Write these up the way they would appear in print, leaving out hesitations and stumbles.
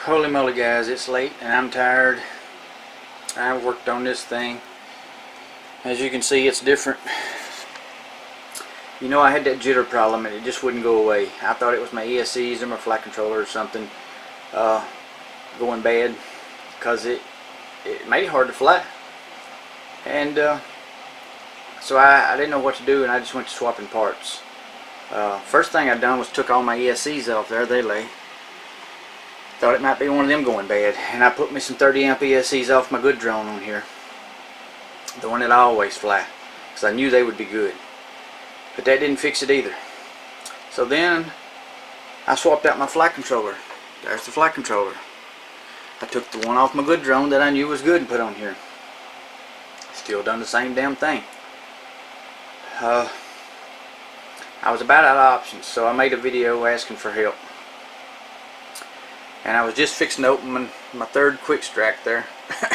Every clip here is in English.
Holy moly guys, it's late and I'm tired. I worked on this thing. As you can see, it's different. You know, I had that jitter problem and it just wouldn't go away. I thought it was my ESCs or my flight controller or something going bad, because it made it hard to fly. And so I didn't know what to do, and I just went to swapping parts. First thing I done was took all my ESCs off. There they lay. Thought it might be one of them going bad, and I put me some 30 amp ESCs off my good drone on here, the one that I always fly, because I knew they would be good. But that didn't fix it either. So then I swapped out my flight controller. There's the flight controller. I took the one off my good drone that I knew was good and put on here. Still done the same damn thing. I was about out of options, so I made a video asking for help. And I was just fixing to open my third quick strike there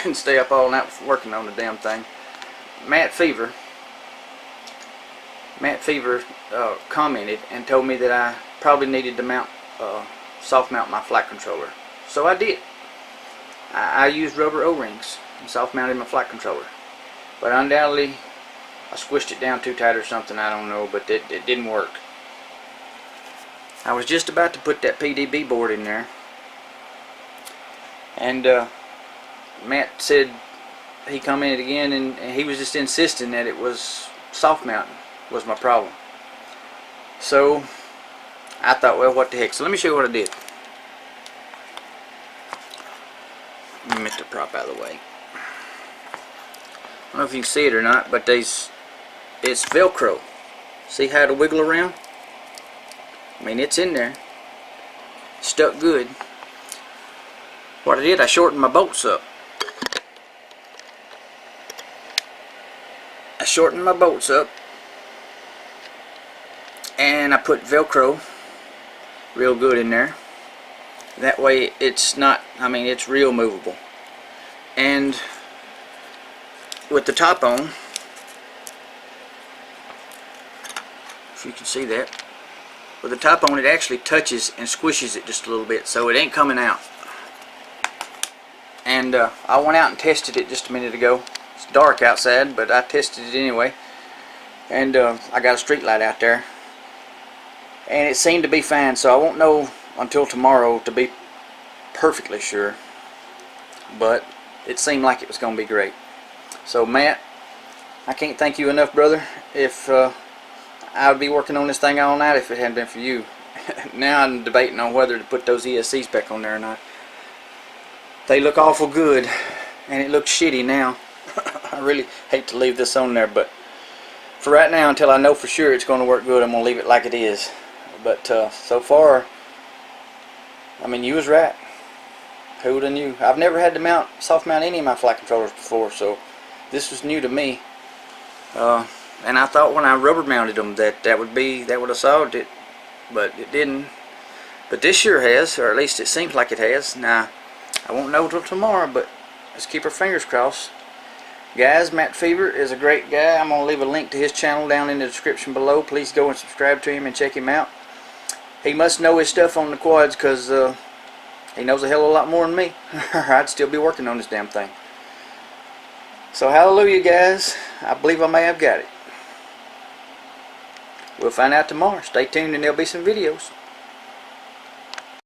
and stay up all night working on the damn thing. Matt Fever commented and told me that I probably needed to soft mount my flight controller. So I did. I used rubber O-rings and soft mounted my flight controller. But undoubtedly I squished it down too tight or something, I don't know, but it didn't work. I was just about to put that PDB board in there, and Matt said, he commented again, and he was just insisting that it was soft mounting was my problem. So I thought, well, what the heck. So let me show you what I did. Let me get the prop out of the way. I don't know if you can see it or not, but it's Velcro. See how it'll wiggle around? I mean, it's in there. Stuck good. What I did, I shortened my bolts up. And I put Velcro real good in there. That way it's not, I mean, it's real movable. And with the top on, if you can see that, with the top on, it actually touches and squishes it just a little bit, so it ain't coming out. And I went out and tested it just a minute ago. It's dark outside, but I tested it anyway. And I got a street light out there, and it seemed to be fine, so I won't know until tomorrow to be perfectly sure, but it seemed like it was going to be great. So Matt, I can't thank you enough, brother. If I would be working on this thing all night if it hadn't been for you. Now I'm debating on whether to put those ESCs back on there or not. They look awful good, and it looks shitty now. I really hate to leave this on there, but for right now, until I know for sure it's going to work good, I'm going to leave it like it is. But so far, I mean, you was right. Who would have knew? I've never had to soft mount any of my flight controllers before, so this was new to me. And I thought when I rubber mounted them that would have solved it, but it didn't. But this sure has, or at least it seems like it has. Now, I won't know till tomorrow, but let's keep our fingers crossed. Guys, Matt Fever is a great guy. I'm going to leave a link to his channel down in the description below. Please go and subscribe to him and check him out. He must know his stuff on the quads, because he knows a hell of a lot more than me. I'd still be working on this damn thing. So hallelujah, guys. I believe I may have got it. We'll find out tomorrow. Stay tuned and there'll be some videos.